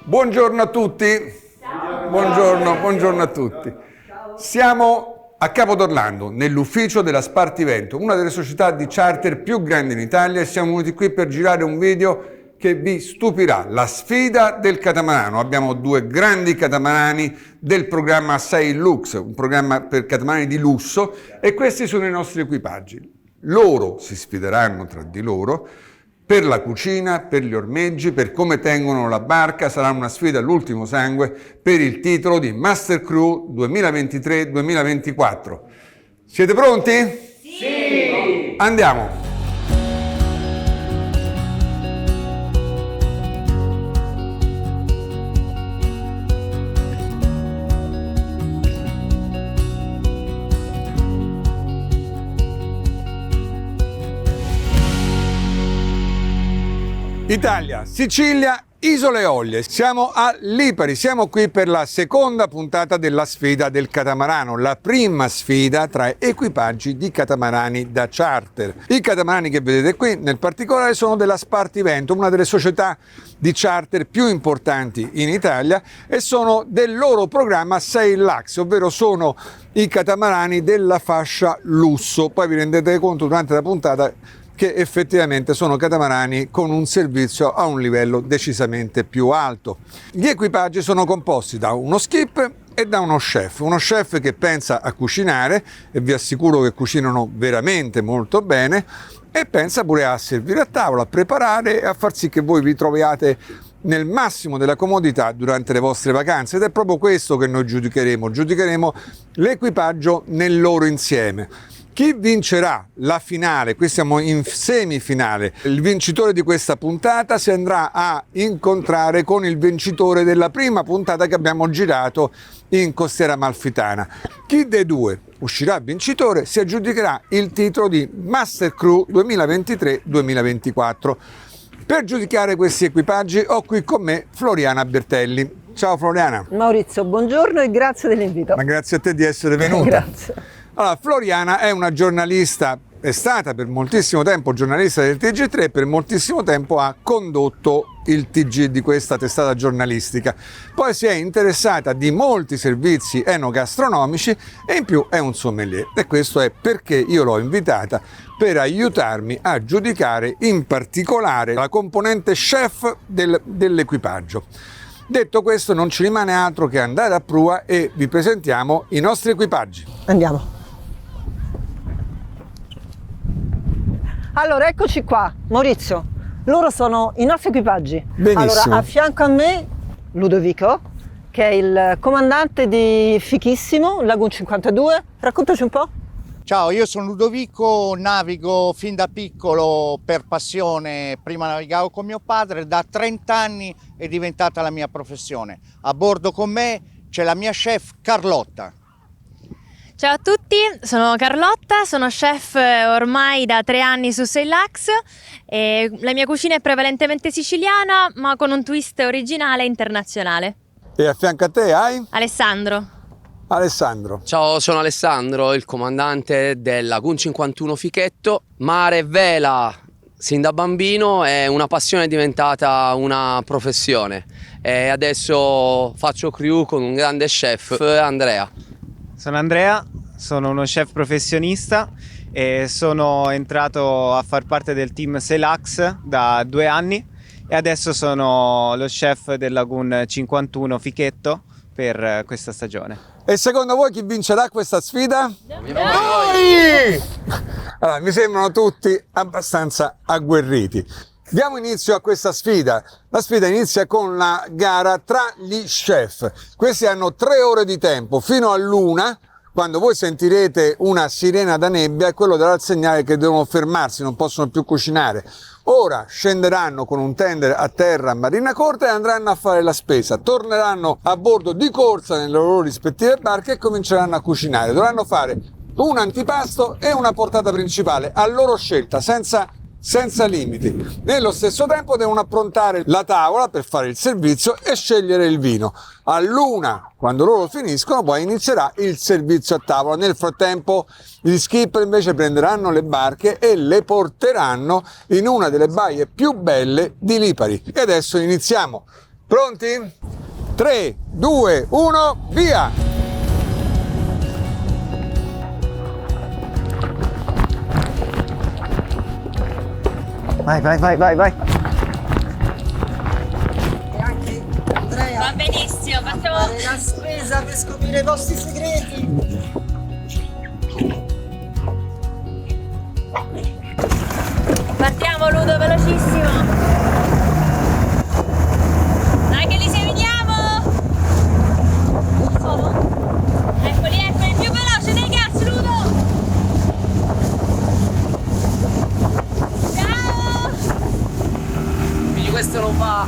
Buongiorno a tutti. Buongiorno a tutti. Siamo a Capo d'Orlando, nell'ufficio della Spartivento, una delle società di charter più grandi in Italia, e siamo venuti qui per girare un video che vi stupirà, la sfida del catamarano. Abbiamo due grandi catamarani del programma Sail Lux, un programma per catamarani di lusso, e questi sono i nostri equipaggi. Loro si sfideranno tra di loro per la cucina, per gli ormeggi, per come tengono la barca. Sarà una sfida all'ultimo sangue per il titolo di Master Crew 2023-2024. Siete pronti? Sì! Andiamo! Italia, Sicilia, Isole Eolie. Siamo a Lipari, siamo qui per la seconda puntata della sfida del catamarano, la prima sfida tra equipaggi di catamarani da charter. I catamarani che vedete qui nel particolare sono della Spartivento, una delle società di charter più importanti in Italia, e sono del loro programma Sail Lux, ovvero sono i catamarani della fascia lusso. Poi vi rendete conto durante la puntata che effettivamente sono catamarani con un servizio a un livello decisamente più alto. Gli equipaggi sono composti da uno skip e da uno chef che pensa a cucinare, e vi assicuro che cucinano veramente molto bene, e pensa pure a servire a tavola, a preparare e a far sì che voi vi troviate nel massimo della comodità durante le vostre vacanze. Ed è proprio questo che noi giudicheremo l'equipaggio nel loro insieme. Chi vincerà la finale? Qui siamo in semifinale. Il vincitore di questa puntata si andrà a incontrare con il vincitore della prima puntata che abbiamo girato in Costiera Amalfitana. Chi dei due uscirà vincitore si aggiudicherà il titolo di Master Crew 2023-2024. Per giudicare questi equipaggi ho qui con me Floriana Bertelli. Ciao Floriana. Maurizio, buongiorno e grazie dell'invito. Ma grazie a te di essere venuta. Grazie. Allora, Floriana è una giornalista, è stata per moltissimo tempo giornalista del TG3 e per moltissimo tempo ha condotto il TG di questa testata giornalistica. Poi si è interessata di molti servizi enogastronomici e in più è un sommelier, e questo è perché io l'ho invitata per aiutarmi a giudicare in particolare la componente chef dell'equipaggio. Detto questo, non ci rimane altro che andare a prua e vi presentiamo i nostri equipaggi. Andiamo. Allora, eccoci qua, Maurizio. Loro sono i nostri equipaggi. Benissimo. Allora, a fianco a me Ludovico, che è il comandante di Fichissimo, Lagoon 52. Raccontaci un po'. Ciao, io sono Ludovico, navigo fin da piccolo per passione. Prima navigavo con mio padre, da 30 anni è diventata la mia professione. A bordo con me c'è la mia chef Carlotta. Ciao a tutti, sono Carlotta, sono chef ormai da 3 anni su Sail Lux. La mia cucina è prevalentemente siciliana, ma con un twist originale e internazionale. E a fianco a te hai? Alessandro. Ciao, sono Alessandro, il comandante del Lagoon 51 Fichetto. Mare e vela sin da bambino, è una passione diventata una professione, e adesso faccio crew con un grande chef, Andrea. Sono Andrea, sono uno chef professionista e sono entrato a far parte del team Sail Lux da 2 anni e adesso sono lo chef del Lagoon 51 Fichetto per questa stagione. E secondo voi chi vincerà questa sfida? Noi! Allora, mi sembrano tutti abbastanza agguerriti. Diamo inizio a questa sfida. La sfida inizia con la gara tra gli chef. Questi hanno 3 ore di tempo, fino all'1, quando voi sentirete una sirena da nebbia, è quello darà il segnale che devono fermarsi, non possono più cucinare. Ora scenderanno con un tender a terra a Marina Corta e andranno a fare la spesa. Torneranno a bordo di corsa nelle loro rispettive barche e cominceranno a cucinare. Dovranno fare un antipasto e una portata principale a loro scelta, senza limiti. Nello stesso tempo devono approntare la tavola per fare il servizio e scegliere il vino. All'1, quando loro finiscono, poi inizierà il servizio a tavola. Nel frattempo gli skipper invece prenderanno le barche e le porteranno in una delle baie più belle di Lipari. E adesso iniziamo. Pronti? 3, 2, 1, via! Vai, vai, vai, vai, vai. E anche Andrea, Va benissimo, facciamo... fare la spesa per scoprire i vostri segreti. Partiamo Ludo, velocissimo! Dai che li seguiamo! Sono? Eccoli, eccoli, più veloce dei gas, Ludo! Ciao! Quindi questo non va.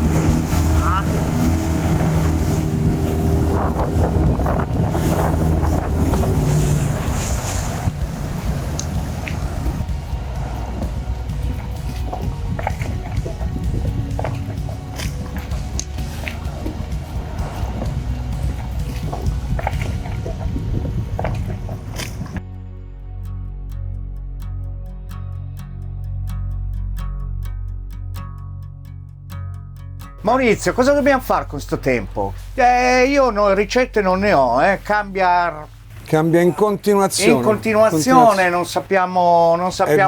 Maurizio, cosa dobbiamo fare con sto tempo? Ricette non ne ho, cambia Cambia in continuazione. in continuazione, non sappiamo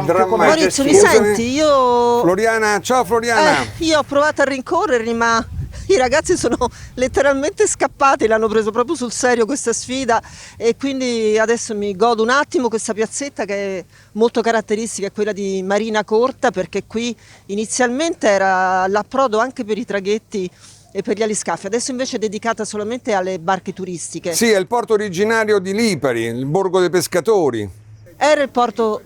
più come Maurizio, mi gestirlo. senti? Io... Floriana, ciao Floriana. Io ho provato a rincorrerli, ma i ragazzi sono letteralmente scappati, l'hanno preso proprio sul serio questa sfida e quindi adesso mi godo un attimo questa piazzetta che è molto caratteristica, è quella di Marina Corta, perché qui inizialmente era l'approdo anche per i traghetti e per gli aliscafi, adesso invece è dedicata solamente alle barche turistiche. Sì, è il porto originario di Lipari, il borgo dei pescatori. Era il porto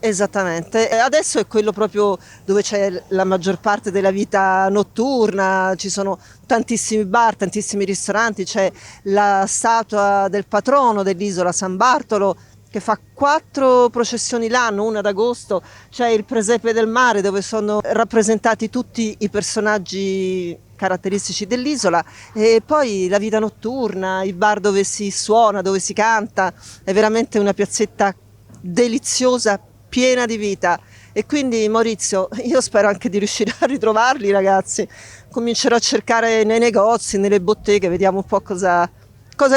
esattamente, adesso è quello proprio dove c'è la maggior parte della vita notturna, ci sono tantissimi bar, tantissimi ristoranti, c'è la statua del patrono dell'isola San Bartolo che fa 4 processioni l'anno, una ad agosto, c'è il presepe del mare dove sono rappresentati tutti i personaggi caratteristici dell'isola e poi la vita notturna, i bar dove si suona, dove si canta, è veramente una piazzetta deliziosa, piena di vita e quindi Maurizio, io spero anche di riuscire a ritrovarli ragazzi, comincerò a cercare nei negozi, nelle botteghe, vediamo un po' cosa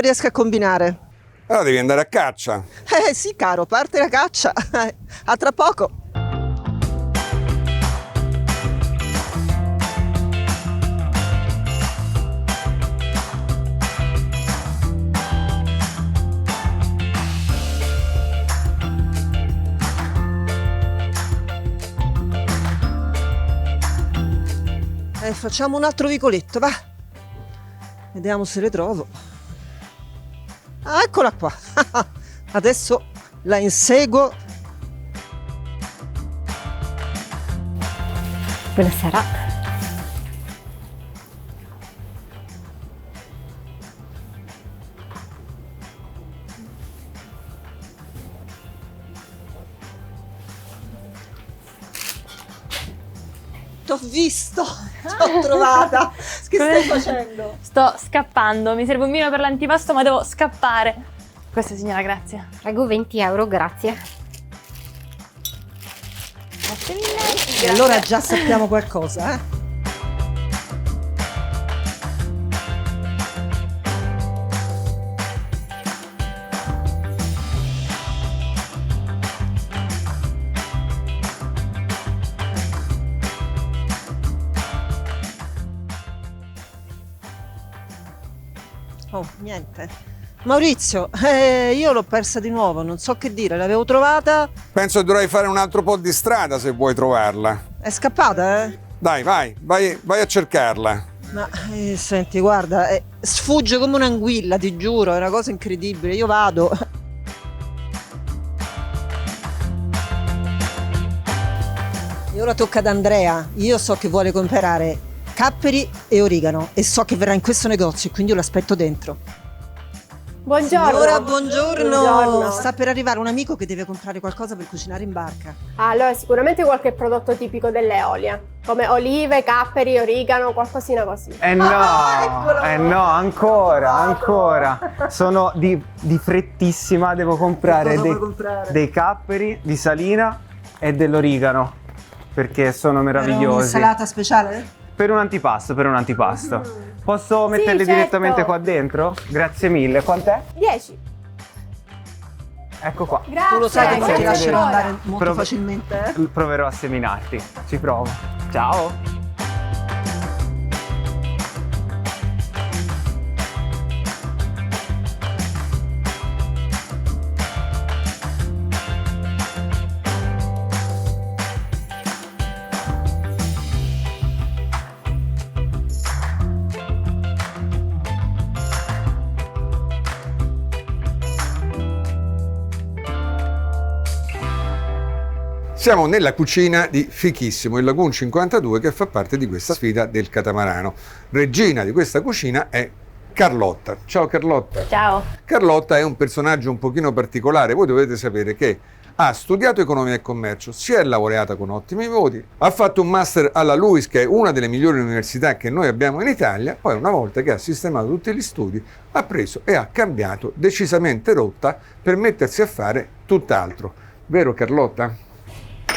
riesco a combinare. Allora devi andare a caccia. Sì caro, parte la caccia, a tra poco. Facciamo un altro vicoletto, va. Vediamo se le trovo. Ah, eccola qua. Adesso la inseguo. Buonasera. T'ho visto, t'ho trovata. Che stai facendo? Sto scappando, mi serve un vino per l'antipasto ma devo scappare. Questa signora, grazie. Prego 20 euro, grazie. Grazie mille. E allora già sappiamo qualcosa, eh? Oh, niente. Maurizio, io l'ho persa di nuovo, non so che dire, l'avevo trovata, Penso che dovrai fare un altro po' di strada se vuoi trovarla. è scappata, eh? Dai, vai a cercarla. Ma senti, guarda, sfugge come un'anguilla, ti giuro, è una cosa incredibile, io vado. E ora tocca ad Andrea, io so che vuole comprare capperi e origano e so che verrà in questo negozio, quindi io l'aspetto dentro. Buongiorno. Signora, buongiorno. Buongiorno. Sta per arrivare un amico che deve comprare qualcosa per cucinare in barca. Allora, sicuramente qualche prodotto tipico delle Eolie, come olive, capperi, origano, qualcosina così. No, no, ancora. Sono di frettissima, devo comprare, Cosa vuoi comprare? dei capperi di salina e dell'origano, perché sono meravigliosi. Un'insalata speciale? Per un antipasto. Posso metterli certo. direttamente qua dentro? Grazie mille. Quant'è? 10. Ecco qua. Grazie. Tu lo sai che non ti Grazie. lascerò andare molto Prov- facilmente. Proverò a seminarti. Ci provo. Ciao. Siamo nella cucina di Fichissimo, il Lagoon 52, che fa parte di questa sfida del catamarano. Regina di questa cucina è Carlotta. Ciao Carlotta. Ciao. Carlotta è un personaggio un pochino particolare. Voi dovete sapere che ha studiato economia e commercio, si è laureata con ottimi voti, ha fatto un master alla LUISS, che è una delle migliori università che noi abbiamo in Italia. Poi, una volta che ha sistemato tutti gli studi, ha preso e ha cambiato decisamente rotta per mettersi a fare tutt'altro. Vero Carlotta?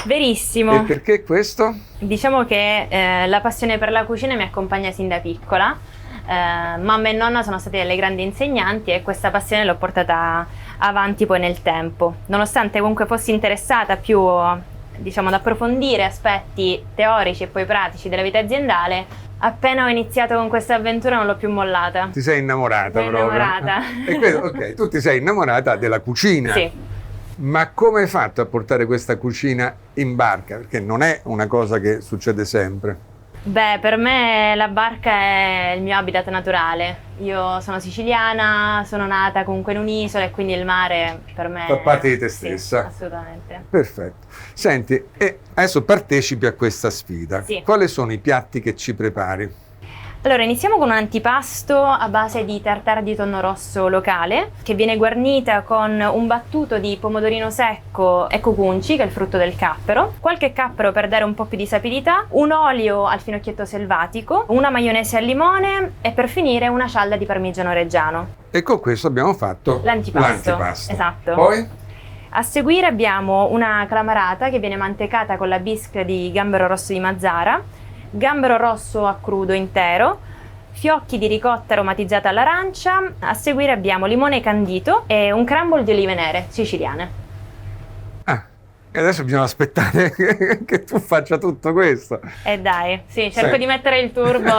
Verissimo. E perché questo? Diciamo che la passione per la cucina mi accompagna sin da piccola. Mamma e nonna sono state delle grandi insegnanti e questa passione l'ho portata avanti poi nel tempo. Nonostante comunque fossi interessata più, diciamo, ad approfondire aspetti teorici e poi pratici della vita aziendale, appena ho iniziato con questa avventura non l'ho più mollata. Ti sei innamorata Sono proprio? innamorata. E ok, tu ti sei innamorata della cucina. Sì. Ma come hai fatto a portare questa cucina in barca? Perché non è una cosa che succede sempre. Beh, per me la barca è il mio habitat naturale. Io sono siciliana, sono nata comunque in un'isola e quindi il mare per me Fa parte di te sì, stessa. assolutamente. Perfetto. Senti, e adesso partecipi a questa sfida. Sì. Quali sono i piatti che ci prepari? Allora, iniziamo con un antipasto a base di tartare di tonno rosso locale, che viene guarnita con un battuto di pomodorino secco e cucunci, che è il frutto del cappero, qualche cappero per dare un po' più di sapidità, un olio al finocchietto selvatico, una maionese al limone e per finire una cialda di parmigiano reggiano. E con questo abbiamo fatto L'antipasto. Esatto. Poi? A seguire abbiamo una clamarata che viene mantecata con la bisque di gambero rosso di Mazzara, gambero rosso a crudo intero, fiocchi di ricotta aromatizzata all'arancia. A seguire abbiamo limone candito e un crumble di olive nere siciliane. Ah, e adesso bisogna aspettare che tu faccia tutto questo. E dai, sì, cerco Sì. di mettere il turbo.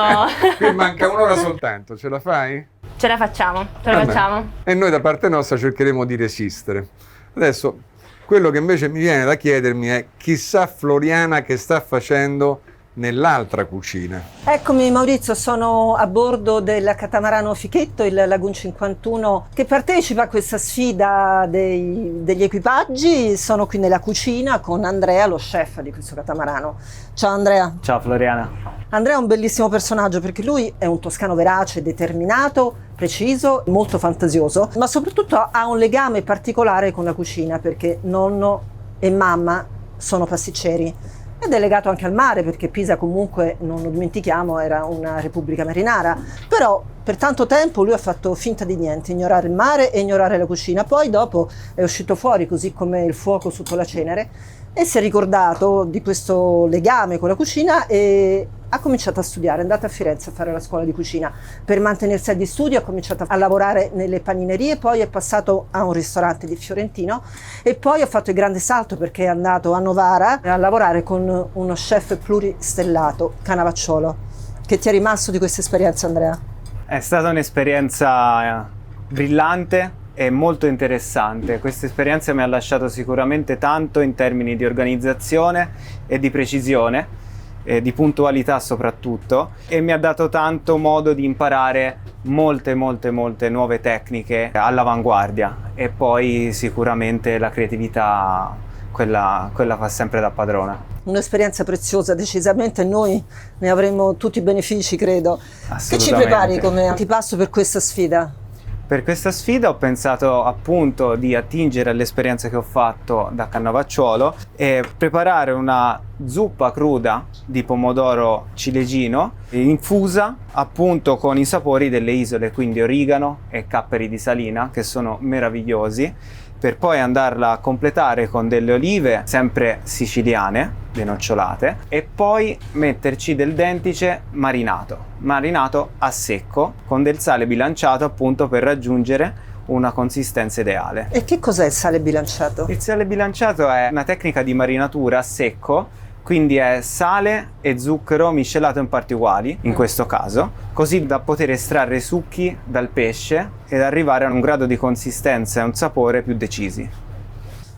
Qui manca un'ora soltanto, ce la fai? Ce la facciamo, ce la Vabbè. facciamo. E noi da parte nostra cercheremo di resistere. Adesso, quello che invece mi viene da chiedermi è: chissà Floriana che sta facendo nell'altra cucina. Eccomi Maurizio, sono a bordo del catamarano Fichetto, il Lagoon 51, che partecipa a questa sfida degli equipaggi. Sono qui nella cucina con Andrea, lo chef di questo catamarano. Ciao Andrea. Ciao Floriana. Andrea è un bellissimo personaggio perché lui è un toscano verace, determinato, preciso, molto fantasioso, ma soprattutto ha un legame particolare con la cucina perché nonno e mamma sono pasticceri. Ed è legato anche al mare perché Pisa comunque, non lo dimentichiamo, era una repubblica marinara, però per tanto tempo lui ha fatto finta di niente, ignorare il mare e ignorare la cucina. Poi dopo è uscito fuori così come il fuoco sotto la cenere e si è ricordato di questo legame con la cucina e ha cominciato a studiare, è andato a Firenze a fare la scuola di cucina. Per mantenersi agli studi ha cominciato a lavorare nelle paninerie, poi è passato a un ristorante di Fiorentino e poi ha fatto il grande salto perché è andato a Novara a lavorare con uno chef pluristellato, Canavacciolo. Che ti è rimasto di questa esperienza, Andrea? È stata un'esperienza brillante e molto interessante. Questa esperienza mi ha lasciato sicuramente tanto in termini di organizzazione e di precisione, di puntualità soprattutto, e mi ha dato tanto modo di imparare molte nuove tecniche all'avanguardia, e poi sicuramente la creatività, quella fa sempre da padrona. Un'esperienza preziosa, decisamente noi ne avremo tutti i benefici, credo. Che ci Assolutamente. prepari come antipasto per questa sfida? Per questa sfida ho pensato appunto di attingere all'esperienza che ho fatto da Cannavacciuolo e preparare una zuppa cruda di pomodoro ciliegino infusa appunto con i sapori delle isole, quindi origano e capperi di salina, che sono meravigliosi, per poi andarla a completare con delle olive sempre siciliane, denocciolate, e poi metterci del dentice marinato a secco con del sale bilanciato, appunto per raggiungere una consistenza ideale. E che cos'è il sale bilanciato? Il sale bilanciato è una tecnica di marinatura a secco, quindi è sale e zucchero miscelato in parti uguali, in questo caso, così da poter estrarre i succhi dal pesce ed arrivare a un grado di consistenza e un sapore più decisi.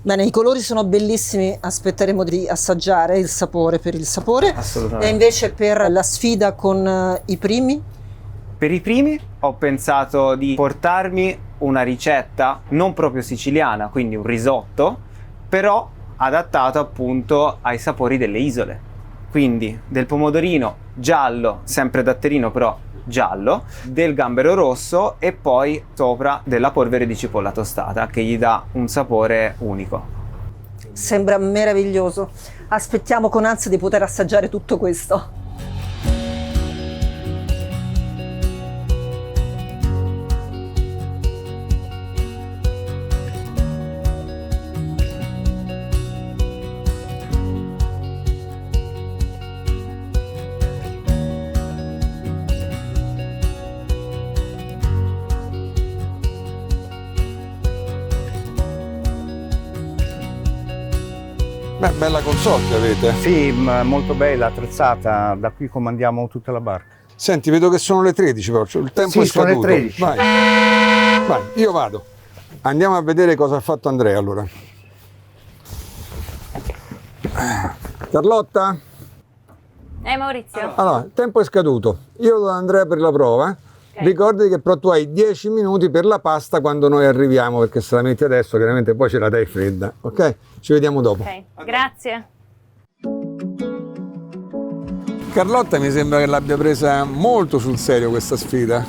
Bene, i colori sono bellissimi, aspetteremo di assaggiare il sapore per il sapore. Assolutamente. E invece per la sfida con i primi? Per i primi ho pensato di portarmi una ricetta non proprio siciliana, quindi un risotto, però adattato appunto ai sapori delle isole. Quindi del pomodorino giallo, sempre datterino però giallo, del gambero rosso e poi sopra della polvere di cipolla tostata che gli dà un sapore unico. Sembra meraviglioso. Aspettiamo con ansia di poter assaggiare tutto questo. Beh, bella console che avete. Sì, molto bella, attrezzata, da qui comandiamo tutta la barca. Senti, vedo che sono le 13 però, il tempo Sì, è sono le scaduto. 13. Vai, io vado. Andiamo a vedere cosa ha fatto Andrea allora. Carlotta? Maurizio. Allora, il tempo è scaduto. Io do ad Andrea per la prova. Ricordati che però tu hai 10 minuti per la pasta quando noi arriviamo, perché se la metti adesso chiaramente poi ce la dai fredda, ok? Ci vediamo dopo. Ok, grazie. Carlotta mi sembra che l'abbia presa molto sul serio questa sfida.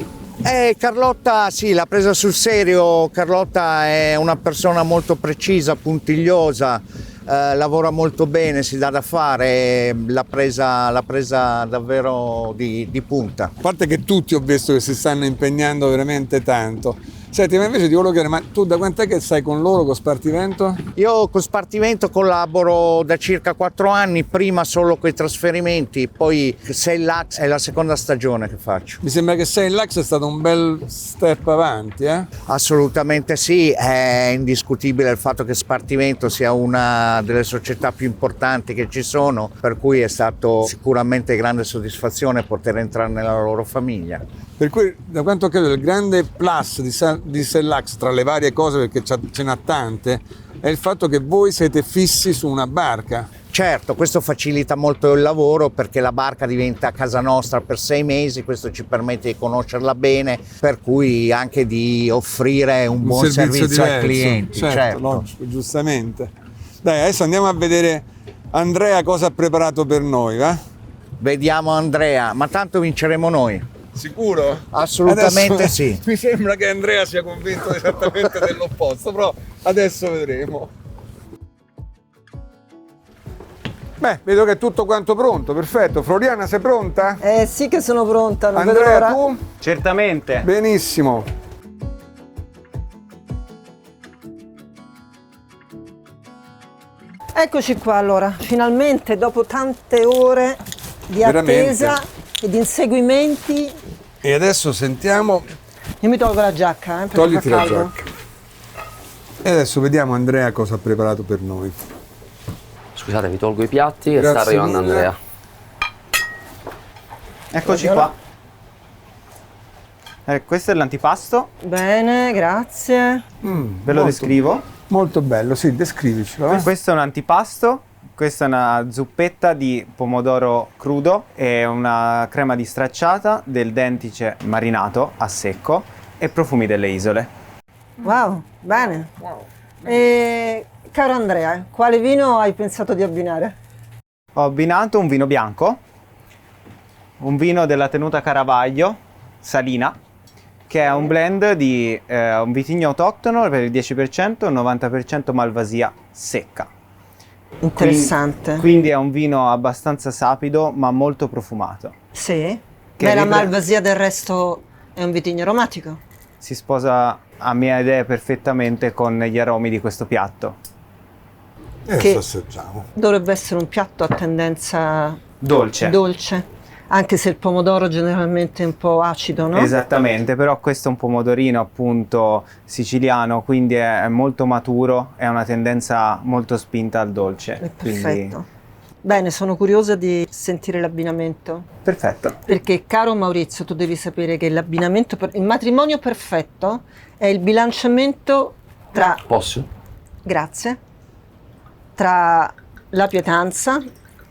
Carlotta sì, l'ha presa sul serio. Carlotta è una persona molto precisa, puntigliosa, lavora molto bene, si dà da fare, l'ha presa davvero di punta. A parte che tutti ho visto che si stanno impegnando veramente tanto. Senti, ma invece ti volevo chiedere, ma tu da quant'è che stai con loro, con Spartivento? Io con Spartivento collaboro da circa 4 anni, prima solo con i trasferimenti, poi Sailax è la seconda stagione che faccio. Mi sembra che Sailax è stato un bel step avanti, eh? Assolutamente sì, è indiscutibile il fatto che Spartivento sia una delle società più importanti che ci sono, per cui è stato sicuramente grande soddisfazione poter entrare nella loro famiglia. Per cui, da quanto ho capito, il grande plus di Sailax, tra le varie cose, perché ce n'ha tante, è il fatto che voi siete fissi su una barca. Certo, questo facilita molto il lavoro perché la barca diventa casa nostra per 6 mesi, questo ci permette di conoscerla bene, per cui anche di offrire un buon servizio ai clienti. Certo. Logico, giustamente. Dai, adesso andiamo a vedere Andrea cosa ha preparato per noi, va? Vediamo Andrea, ma tanto vinceremo noi. Sicuro? Assolutamente Adesso, sì. Mi sembra che Andrea sia convinto esattamente dell'opposto, però adesso vedremo. Beh, vedo che è tutto quanto pronto, perfetto. Floriana, sei pronta? Sì che sono pronta, non vedo Andrea, l'ora. tu? Certamente. Benissimo. Eccoci qua allora, finalmente dopo tante ore di Veramente. attesa e di inseguimenti. E adesso sentiamo. Io mi tolgo la giacca, perché Togliti fa la caldo. giacca. E adesso vediamo Andrea cosa ha preparato per noi. Scusate, vi tolgo i piatti che Grazie sta arrivando mille. Andrea. Eccoci qua. Questo è l'antipasto, Bene, grazie. ve lo descrivo. Molto bello, sì, descrivicelo. Va? Questo è un antipasto, questa è una zuppetta di pomodoro crudo e una crema di stracciata del dentice marinato a secco e profumi delle isole. Wow, bene. E, caro Andrea, quale vino hai pensato di abbinare? Ho abbinato un vino bianco, un vino della tenuta Caravaggio, Salina, che è un blend di un vitigno autoctono per il 10% e 90% Malvasia secca. Interessante. Quindi è un vino abbastanza sapido ma molto profumato. Sì. Che Beh, la ripre- Malvasia del resto è un vitigno aromatico. Si sposa a mia idea perfettamente con gli aromi di questo piatto. E Che adesso assaggiamo. dovrebbe essere un piatto a tendenza Dolce. Anche se il pomodoro generalmente è un po' acido, no? Esattamente, però questo è un pomodorino appunto siciliano, quindi è molto maturo, è una tendenza molto spinta al dolce. È quindi- perfetto. Bene, sono curiosa di sentire l'abbinamento. Perfetto. Perché, caro Maurizio, tu devi sapere che l'abbinamento, il matrimonio perfetto è il bilanciamento tra, Posso? grazie, tra la pietanza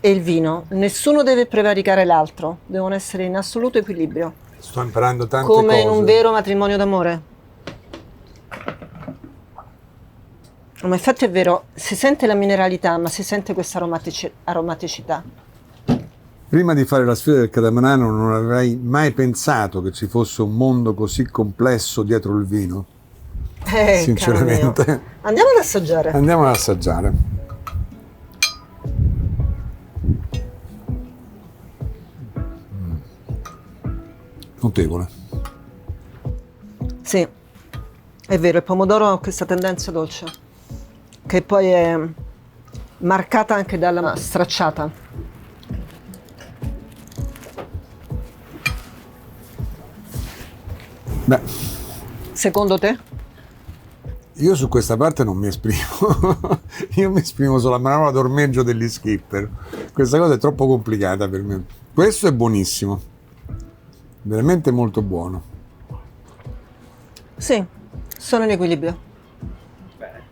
e il vino. Nessuno deve prevaricare l'altro, devono essere in assoluto equilibrio, Sto imparando tante come cose. in un vero matrimonio d'amore. Ma infatti è vero, si sente la mineralità, ma si sente questa aromaticità. Prima di fare la sfida del catamarano non avrei mai pensato che ci fosse un mondo così complesso dietro il vino. Sinceramente. Caro mio. Andiamo ad assaggiare. Andiamo ad assaggiare. Notevole. Sì, è vero, il pomodoro ha questa tendenza dolce, che poi è marcata anche dalla stracciata. Beh, Secondo te? io su questa parte non mi esprimo. Io mi esprimo sulla manovra d'ormeggio degli skipper. Questa cosa è troppo complicata per me. Questo è buonissimo. Veramente molto buono. Sì, sono in equilibrio.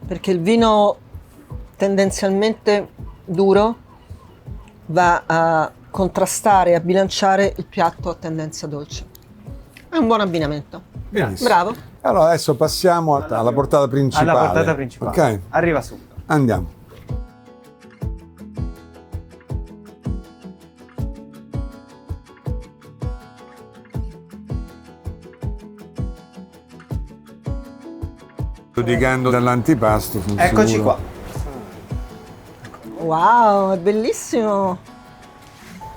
Perché il vino tendenzialmente duro va a contrastare, a bilanciare il piatto a tendenza dolce. È un buon abbinamento. Benissimo. Bravo. Allora adesso passiamo alla portata principale. Alla portata principale. Ok, Arriva subito. andiamo. Giudicando dall'antipasto, sono Eccoci sicuro. qua. Wow, è bellissimo.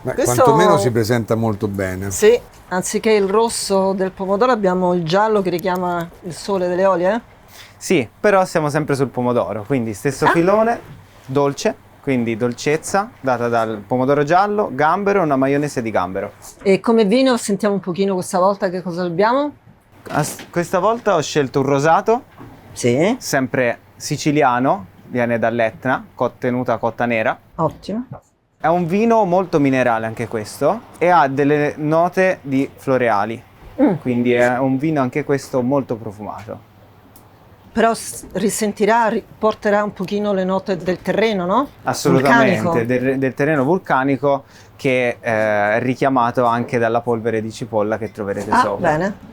Beh, Questo- quantomeno si presenta molto bene. Sì, anziché il rosso del pomodoro abbiamo il giallo che richiama il sole delle olie. Sì, però siamo sempre sul pomodoro, quindi stesso filone, dolce, quindi dolcezza data dal pomodoro giallo, gambero e una maionese di gambero. E come vino sentiamo un pochino questa volta che cosa abbiamo? Questa volta ho scelto un rosato, Sì. sempre siciliano, viene dall'Etna, tenuta cotta nera. Ottimo. È un vino molto minerale anche questo e ha delle note di floreali, quindi è un vino anche questo molto profumato. Però porterà un pochino le note del terreno, no? Assolutamente, Vulcanico. del terreno vulcanico che è richiamato anche dalla polvere di cipolla che troverete Ah, sopra. bene.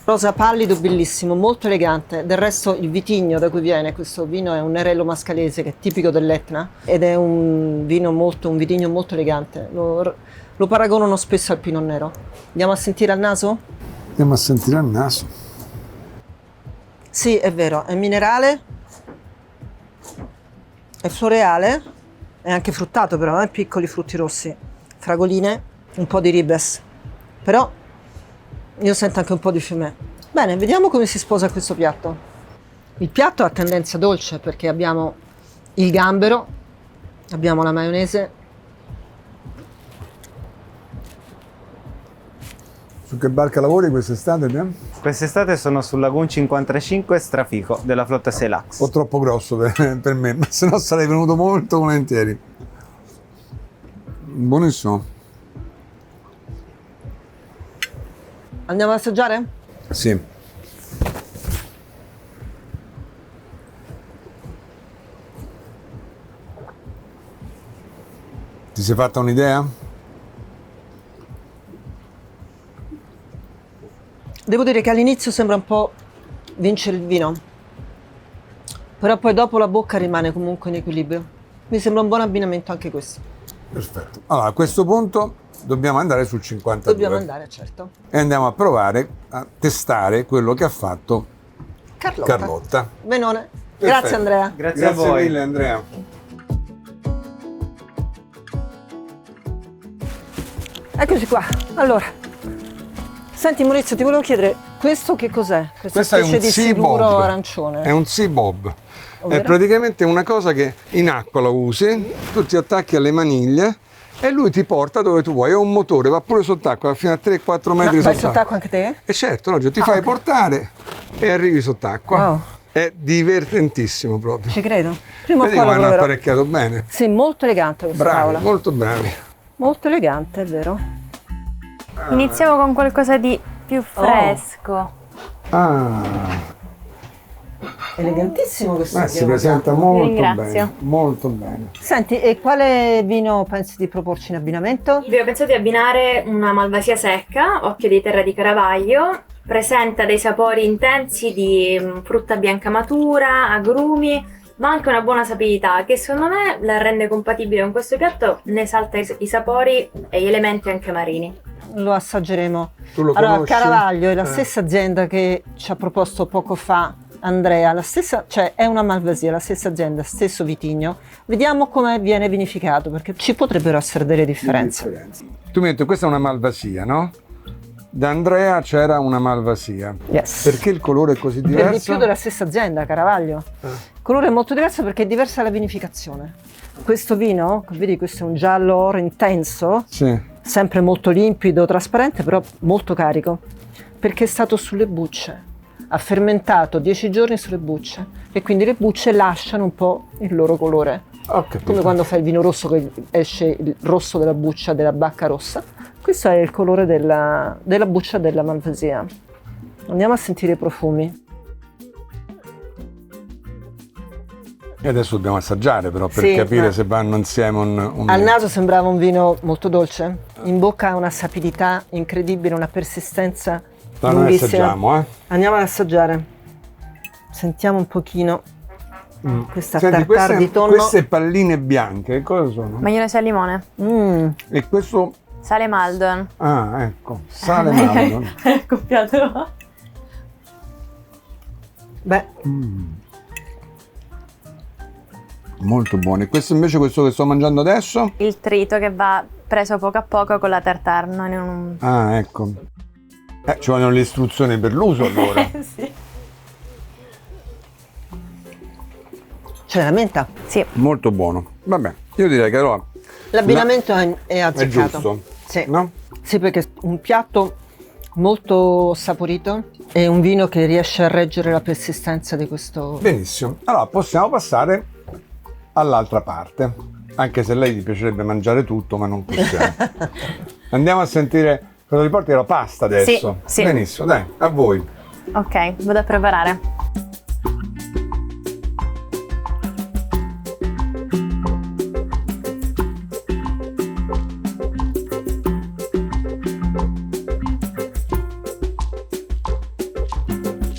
Rosa pallido, bellissimo, molto elegante. Del resto il vitigno da cui viene questo vino è un Nerello Mascalese che è tipico dell'Etna ed è un vitigno molto elegante. Lo paragonano spesso al Pinot Nero. Andiamo a sentire al naso? Andiamo a sentire il naso. Sì, è vero, è minerale, è floreale, è anche fruttato però, piccoli frutti rossi, fragoline, un po' di ribes. Però io sento anche un po' di fumé. Bene, vediamo come si sposa questo piatto. Il piatto ha tendenza dolce perché abbiamo il gambero, abbiamo la maionese. Su che barca lavori quest'estate, Bian? Quest'estate sono sul Lagoon 55 Strafico della flotta Selax. Un po' troppo grosso per me, ma se no sarei venuto molto volentieri. Buonissimo. Andiamo ad assaggiare? Sì. Ti sei fatta un'idea? Devo dire che all'inizio sembra un po' vincere il vino, però poi dopo la bocca rimane comunque in equilibrio. Mi sembra un buon abbinamento anche questo. Perfetto. Allora, a questo punto dobbiamo andare sul 52. Dobbiamo andare, certo. E andiamo a provare a testare quello che ha fatto Carlotta. Carlotta. Benone. Perfetto. Grazie Andrea. Grazie a voi. mille, Andrea. Eccoci qua. Allora, Senti Maurizio, ti volevo chiedere, questo che cos'è? Questa Questo è specie un di sea siluro bob. arancione. È un sea bob. È Ovvero? praticamente una cosa che in acqua la usi, tu ti attacchi alle maniglie e lui ti porta dove tu vuoi. È un motore, va pure sott'acqua, va fino a 3-4 Ma metri vai sott'acqua. sott'acqua anche te? E certo, no, ti fai portare e arrivi sott'acqua. Wow. È divertentissimo proprio. Ci credo. Prima o Vedi poi lo come hanno proverò. apparecchiato bene. Sì, molto elegante questa Bravi, tavola. molto bravi. Molto elegante, è vero. Iniziamo con qualcosa di più fresco. Ah, Elegantissimo questo si abbiamo presenta dato. molto ringrazio. bene, molto bene. Senti, e quale vino pensi di proporci in abbinamento? Vi ho pensato di abbinare una malvasia secca, occhio di terra di Caravaggio. Presenta dei sapori intensi di frutta bianca matura, agrumi, ma anche una buona sapidità che secondo me la rende compatibile con questo piatto, ne esalta i sapori e gli elementi anche marini. Lo assaggeremo. Tu lo Allora, conosci? Caravaggio è la stessa azienda che ci ha proposto poco fa Andrea, la stessa, cioè è una malvasia, la stessa azienda, stesso vitigno. Vediamo come viene vinificato, perché ci potrebbero essere delle differenze. Tu mi hai detto questa è una malvasia, no? Da Andrea c'era una malvasia. Yes. Perché il colore è così Per diverso? di più della stessa azienda, Caravaggio. Il colore è molto diverso perché è diversa la vinificazione. Questo vino, vedi, questo è un giallo oro intenso, Sì. sempre molto limpido, trasparente, però molto carico, perché è stato sulle bucce. Ha fermentato 10 giorni sulle bucce e quindi le bucce lasciano un po' il loro colore. Ho capito. Come quando fai il vino rosso che esce il rosso della buccia della bacca rossa. Questo è il colore della buccia della malvasia. Andiamo a sentire i profumi. E adesso dobbiamo assaggiare però per Sì, capire ma- se vanno insieme un... Al naso sembrava un vino molto dolce, in bocca ha una sapidità incredibile, una persistenza Ma noi lunghissima. assaggiamo, eh? Andiamo ad assaggiare. Sentiamo un pochino questa Senti, tartare di tonno. queste palline bianche, cosa sono? Maionese al limone, E questo... sale Maldon. Ah, ecco, sale Maldon. Accoppiato. Beh, Molto buone. Questo invece, questo che sto mangiando adesso? Il trito che va preso poco a poco con la tartare, non in un... Ah, ecco. Ci vogliono le istruzioni per l'uso allora. sì. c'è la menta. Sì. Molto buono. Vabbè, io direi che allora L'abbinamento è è azzeccato. giusto, Sì. no? Sì, perché è un piatto molto saporito e un vino che riesce a reggere la persistenza di questo. Benissimo. Allora possiamo passare all'altra parte, anche se a lei gli piacerebbe mangiare tutto, ma non possiamo. Andiamo a sentire cosa riporti la pasta adesso. Sì, sì. Benissimo, dai, a voi. Ok, vado a preparare.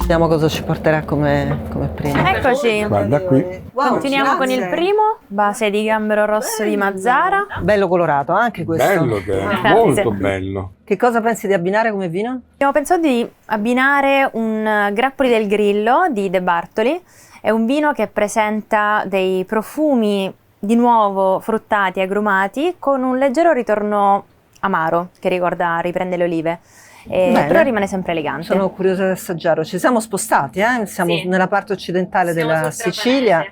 Vediamo cosa ci porterà come prima. Eccoci. Guarda qui. Wow, Continuiamo con il grazie. primo, base di gambero rosso di Mazzara. Bello colorato anche questo. Bello che è, Grazie. molto bello. Che cosa pensi di abbinare come vino? Abbiamo pensato di abbinare un Grappoli del Grillo di De Bartoli. È un vino che presenta dei profumi di nuovo fruttati, agrumati, con un leggero ritorno amaro che riprende le olive. Bene. Però rimane sempre elegante. Sono curiosa di assaggiarlo. Ci siamo spostati, siamo Sì. nella parte occidentale Siamo della sul Sicilia.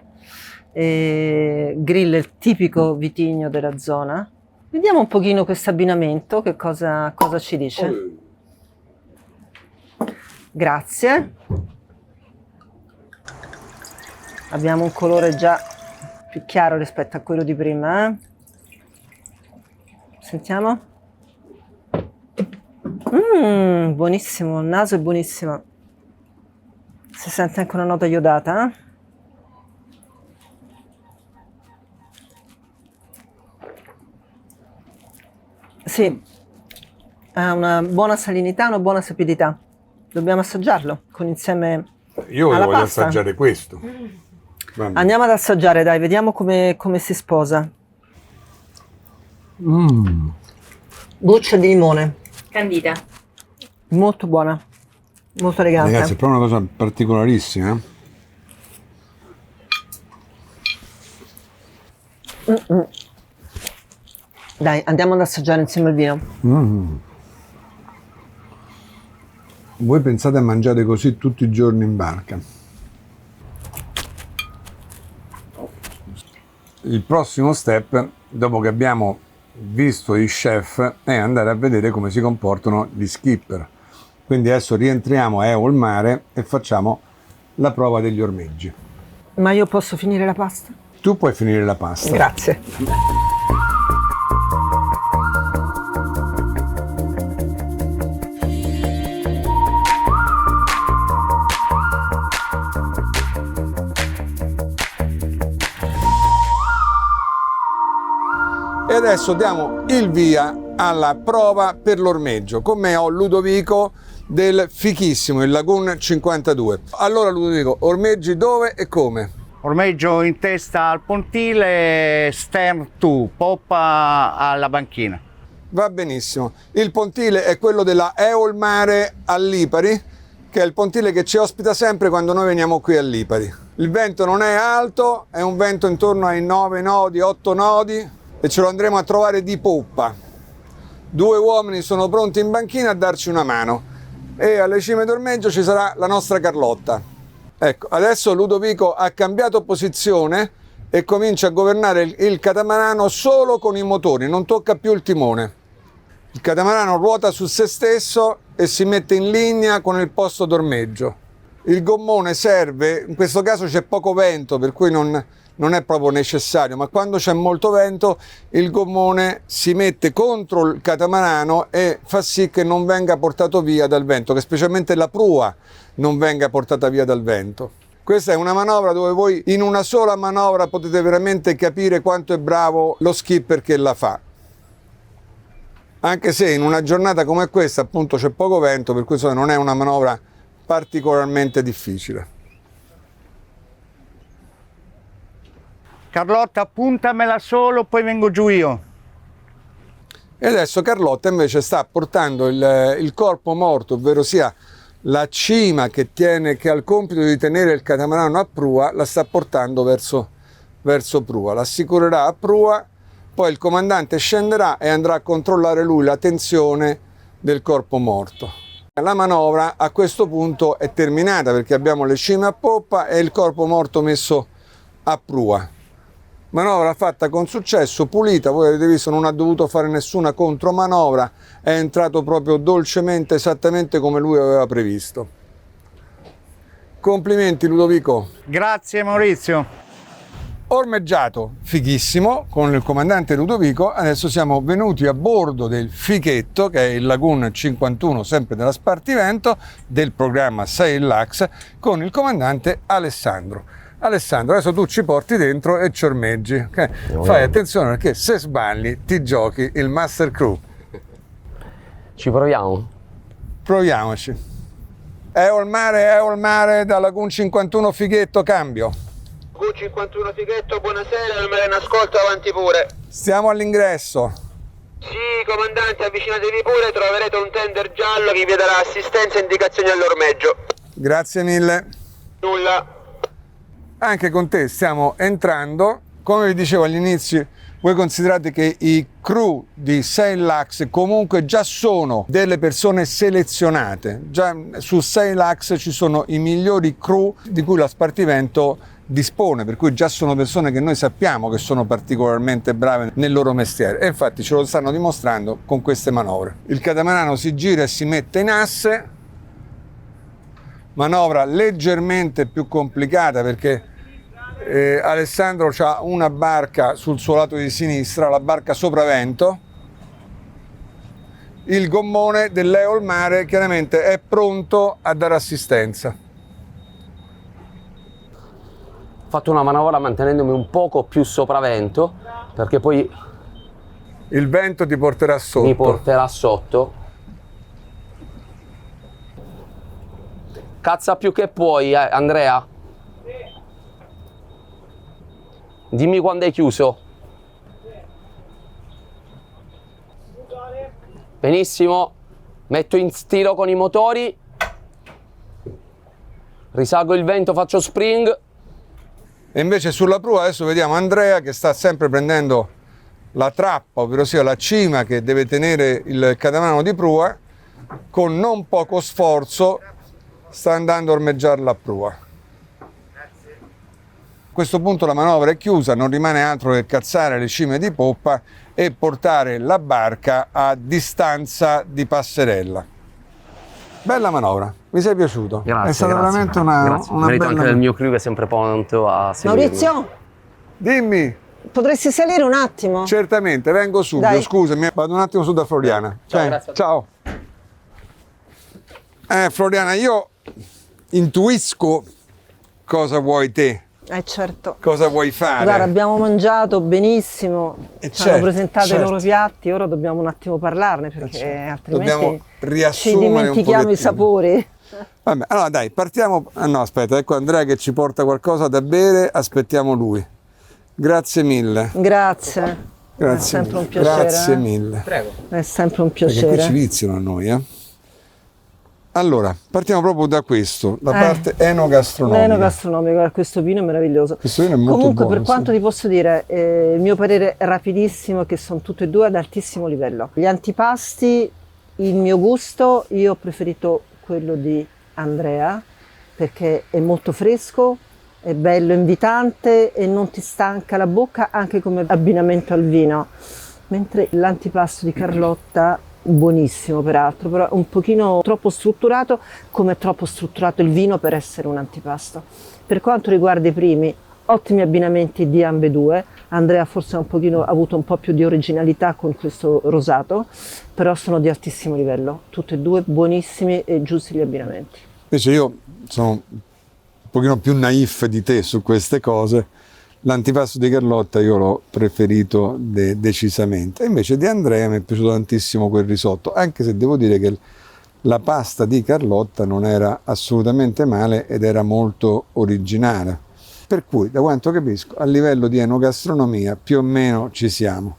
Grill è il tipico vitigno della zona. Vediamo un pochino questo abbinamento, che cosa ci dice. Grazie. Abbiamo un colore già più chiaro rispetto a quello di prima. Sentiamo. Buonissimo, il naso è buonissimo. Si sente anche una nota iodata. Sì, ha una buona salinità, una buona sapidità. Dobbiamo assaggiarlo insieme Io alla voglio pasta. assaggiare questo. Vabbè. Andiamo ad assaggiare, dai, vediamo come si sposa. Buccia di limone, Candita. molto buona, molto elegante. Ragazzi, è proprio una cosa particolarissima. Dai, andiamo ad assaggiare insieme il vino. Voi pensate a mangiare così tutti i giorni in barca? Il prossimo step, dopo che abbiamo visto i chef, è andare a vedere come si comportano gli skipper. Quindi adesso rientriamo a Eol Mare e facciamo la prova degli ormeggi. Ma io posso finire la pasta? Tu puoi finire la pasta. Grazie. E adesso diamo il via alla prova per l'ormeggio. Con me ho Ludovico del fichissimo, il Lagoon 52. Allora Ludovico, ormeggi dove e come? Ormeggio in testa al pontile, stern to, poppa alla banchina. Va benissimo. Il pontile è quello della Eol Mare a Lipari, che è il pontile che ci ospita sempre quando noi veniamo qui a Lipari. Il vento non è alto, è un vento intorno ai 9 nodi, 8 nodi, e ce lo andremo a trovare di poppa. 2 uomini sono pronti in banchina a darci una mano e alle cime d'ormeggio ci sarà la nostra Carlotta. Ecco, adesso Ludovico ha cambiato posizione e comincia a governare il catamarano solo con i motori, non tocca più il timone. Il catamarano ruota su se stesso e si mette in linea con il posto d'ormeggio. Il gommone serve, in questo caso c'è poco vento, per cui non è proprio necessario, ma quando c'è molto vento il gommone si mette contro il catamarano e fa sì che non venga portato via dal vento, che specialmente la prua non venga portata via dal vento. Questa è una manovra dove voi in una sola manovra potete veramente capire quanto è bravo lo skipper che la fa. Anche se in una giornata come questa appunto c'è poco vento, per cui non è una manovra particolarmente difficile. Carlotta, puntamela solo, poi vengo giù io. E adesso Carlotta invece sta portando il corpo morto, ovvero sia la cima che ha il compito di tenere il catamarano a prua, la sta portando verso prua. L'assicurerà a prua, poi il comandante scenderà e andrà a controllare lui la tensione del corpo morto. La manovra a questo punto è terminata perché abbiamo le cime a poppa e il corpo morto messo a prua. Manovra fatta con successo, pulita, voi avete visto non ha dovuto fare nessuna contromanovra, è entrato proprio dolcemente, esattamente come lui aveva previsto. Complimenti Ludovico. Grazie Maurizio. Ormeggiato, fighissimo, con il comandante Ludovico, adesso siamo venuti a bordo del Fichetto, che è il Lagoon 51, sempre della Spartivento, del programma Sail Lux, con il comandante Alessandro. Alessandro, adesso tu ci porti dentro e ci ormeggi. Okay? Fai attenzione perché se sbagli ti giochi il Master Crew. Ci proviamo? Proviamoci. Eol Mare, da Lagoon 51 Fichetto, cambio. Lagoon 51 Fichetto, buonasera, non me ne ascolto, avanti pure. Stiamo all'ingresso. Sì, comandante, avvicinatevi pure, troverete un tender giallo che vi darà assistenza e indicazioni all'ormeggio. Grazie mille. Nulla. Anche con te stiamo entrando, come vi dicevo agli inizi, voi considerate che i crew di Sail Lux comunque già sono delle persone selezionate, già su Sail Lux ci sono i migliori crew di cui la Spartivento dispone, per cui già sono persone che noi sappiamo che sono particolarmente brave nel loro mestiere e infatti ce lo stanno dimostrando con queste manovre. Il catamarano si gira e si mette in asse, manovra leggermente più complicata perché Alessandro ha una barca sul suo lato di sinistra, la barca sopravvento. Il gommone dell'Eol Mare chiaramente è pronto a dare assistenza. Ho fatto una manovra mantenendomi un poco più sopravvento perché poi il vento ti porterà sotto. Mi porterà sotto. Cazza più che puoi, Andrea. Dimmi quando hai chiuso. Benissimo. Metto in stiro con i motori. Risalgo il vento, faccio spring. E invece sulla prua adesso vediamo Andrea che sta sempre prendendo la trappa, ovvero sia la cima che deve tenere il catamarano di prua, con non poco sforzo sta andando a ormeggiare la prua. A questo punto la manovra è chiusa, non rimane altro che cazzare le cime di poppa e portare la barca a distanza di passerella. Bella manovra, mi sei piaciuto? Grazie, è stata grazie. veramente una Merito bella... anche del mio crew che è sempre pronto a seguirmi. Maurizio, Dimmi, potresti salire un attimo? certamente, vengo subito, Dai. scusami, vado un attimo su da Floriana. Ciao, grazie. Ciao. Floriana, io intuisco cosa vuoi te, Certo. cosa vuoi fare. Guarda, abbiamo mangiato benissimo, ci hanno certo, presentato certo. i loro piatti, ora dobbiamo un attimo parlarne perché Dobbiamo altrimenti ci riassumere un dimentichiamo i pochettino. sapori. Vabbè, allora dai, partiamo. Ah, no, aspetta, ecco Andrea che ci porta qualcosa da bere, aspettiamo lui. Grazie mille. Grazie. È Grazie sempre mille. un piacere. Grazie mille. È sempre un Perché qui ci piacere. viziano a noi, Allora, partiamo proprio da questo, la parte enogastronomica. L'enogastronomico, questo vino è meraviglioso. Questo vino è molto Comunque, buono, per quanto sì. ti posso dire, il mio parere è rapidissimo, che sono tutte e due ad altissimo livello. Gli antipasti, il mio gusto, io ho preferito quello di Andrea, perché è molto fresco, è bello, invitante e non ti stanca la bocca anche come abbinamento al vino. Mentre l'antipasto di Carlotta, buonissimo peraltro, però un pochino troppo strutturato, come è troppo strutturato il vino per essere un antipasto. Per quanto riguarda i primi, ottimi abbinamenti di ambedue. Andrea forse ha avuto un po' più di originalità con questo rosato, però sono di altissimo livello, tutti e due buonissimi e giusti gli abbinamenti. Invece io sono un pochino più naif di te su queste cose. L'antipasto di Carlotta io l'ho preferito decisamente. Invece di Andrea mi è piaciuto tantissimo quel risotto, anche se devo dire che la pasta di Carlotta non era assolutamente male ed era molto originale. Per cui, da quanto capisco, a livello di enogastronomia più o meno ci siamo.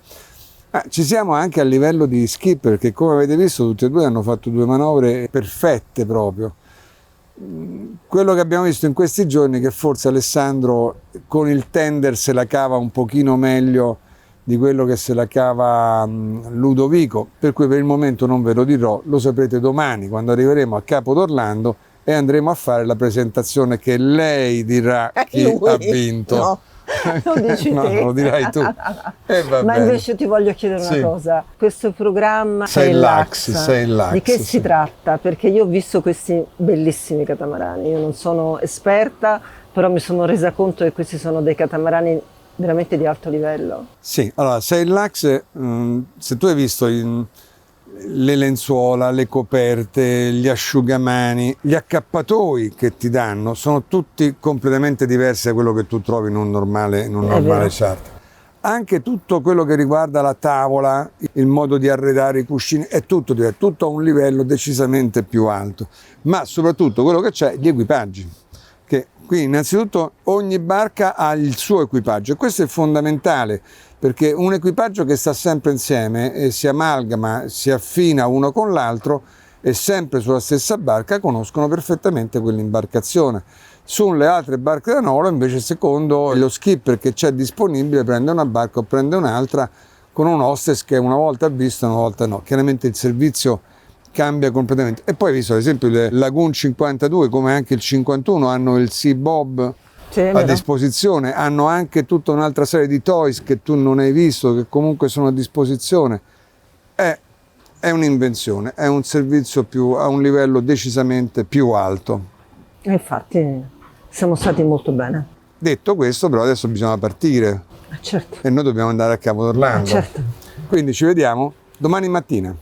Ci siamo anche a livello di skipper, perché come avete visto tutti e due hanno fatto due manovre perfette proprio. Quello che abbiamo visto in questi giorni è che forse Alessandro con il tender se la cava un pochino meglio di quello che se la cava Ludovico, per cui per il momento non ve lo dirò, lo saprete domani quando arriveremo a Capo d'Orlando e andremo a fare la presentazione che lei dirà chi Lui? ha vinto. No, lo dici No, te. lo dirai tu. Va Ma bene. invece ti voglio chiedere Sì. una cosa, questo programma Sei Lax, Lax, di che sì. si tratta? Perché io ho visto questi bellissimi catamarani, io non sono esperta, però mi sono resa conto che questi sono dei catamarani veramente di alto livello. Sì, allora Sail Lax, se tu hai visto le lenzuola, le coperte, gli asciugamani, gli accappatoi che ti danno sono tutti completamente diversi da quello che tu trovi in un normale vero. charter. Anche tutto quello che riguarda la tavola, il modo di arredare i cuscini, è tutto diverso, tutto a un livello decisamente più alto. Ma soprattutto quello che c'è, gli equipaggi. Che qui innanzitutto ogni barca ha il suo equipaggio e questo è fondamentale perché un equipaggio che sta sempre insieme e si amalgama, si affina uno con l'altro e sempre sulla stessa barca conoscono perfettamente quell'imbarcazione. Sulle altre barche da Nolo invece secondo lo skipper che c'è disponibile prende una barca o prende un'altra con un hostess che una volta ha visto e una volta no. Chiaramente il servizio cambia completamente. E poi visto ad esempio il Lagoon 52 come anche il 51 hanno il Sea Bob a disposizione, hanno anche tutta un'altra serie di toys che tu non hai visto che comunque sono a disposizione. È un'invenzione, è un servizio a un livello decisamente più alto. Infatti siamo stati molto bene. Detto questo però adesso bisogna partire Certo. e noi dobbiamo andare a Capo d'Orlando. Certo. Quindi ci vediamo domani mattina.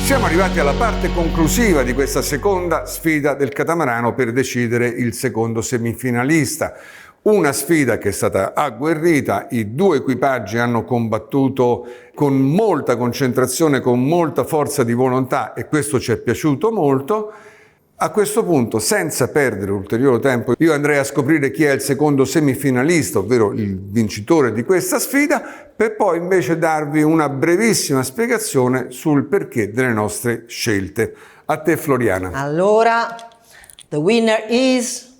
Siamo arrivati alla parte conclusiva di questa seconda sfida del catamarano per decidere il secondo semifinalista. Una sfida che è stata agguerrita, i due equipaggi hanno combattuto con molta concentrazione, con molta forza di volontà e questo ci è piaciuto molto. A questo punto, senza perdere ulteriore tempo, io andrei a scoprire chi è il secondo semifinalista, ovvero il vincitore di questa sfida, per poi invece darvi una brevissima spiegazione sul perché delle nostre scelte. A te, Floriana. Allora, the winner is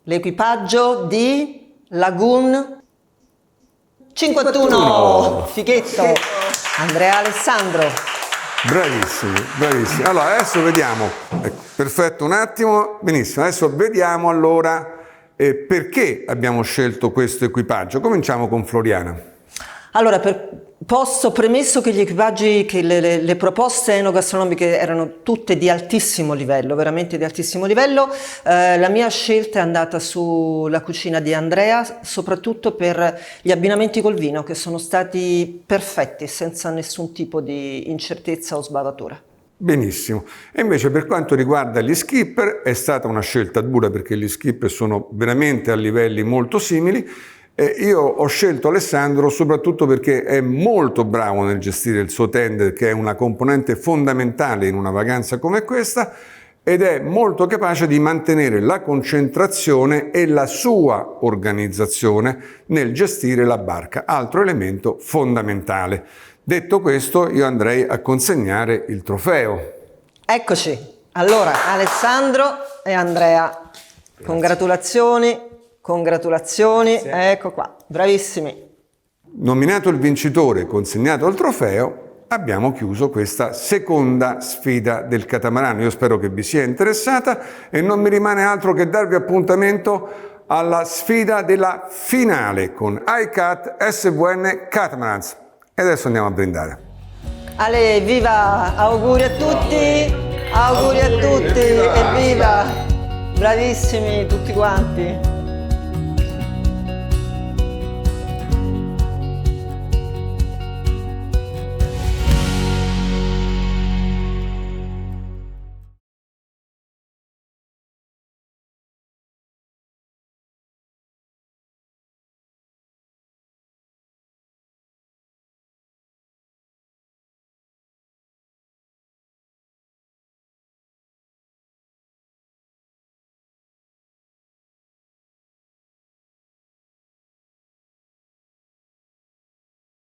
l'equipaggio di Lagoon 51. Fichetto. Andrea Alessandro. Bravissimi, bravissimi. Allora, adesso vediamo. Perfetto, un attimo. Benissimo. Adesso vediamo allora perché abbiamo scelto questo equipaggio. Cominciamo con Floriana. Allora, premesso che gli equipaggi, che le proposte enogastronomiche erano tutte di altissimo livello, veramente di altissimo livello, la mia scelta è andata sulla cucina di Andrea, soprattutto per gli abbinamenti col vino, che sono stati perfetti, senza nessun tipo di incertezza o sbavatura. Benissimo. E invece per quanto riguarda gli skipper è stata una scelta dura, perché gli skipper sono veramente a livelli molto simili. Io ho scelto Alessandro soprattutto perché è molto bravo nel gestire il suo tender, che è una componente fondamentale in una vacanza come questa, ed è molto capace di mantenere la concentrazione e la sua organizzazione nel gestire la barca, altro elemento fondamentale. Detto questo, io andrei a consegnare il trofeo. Eccoci. Allora, Alessandro e Andrea, congratulazioni. Congratulazioni, ecco qua, bravissimi. Nominato il vincitore e consegnato il trofeo, abbiamo chiuso questa seconda sfida del catamarano. Io spero che vi sia interessata e non mi rimane altro che darvi appuntamento alla sfida della finale con iCat SVN Catamarans. E adesso andiamo a brindare. Ale, viva! Auguri a tutti! Auguri a tutti! Evviva! Bravissimi tutti quanti!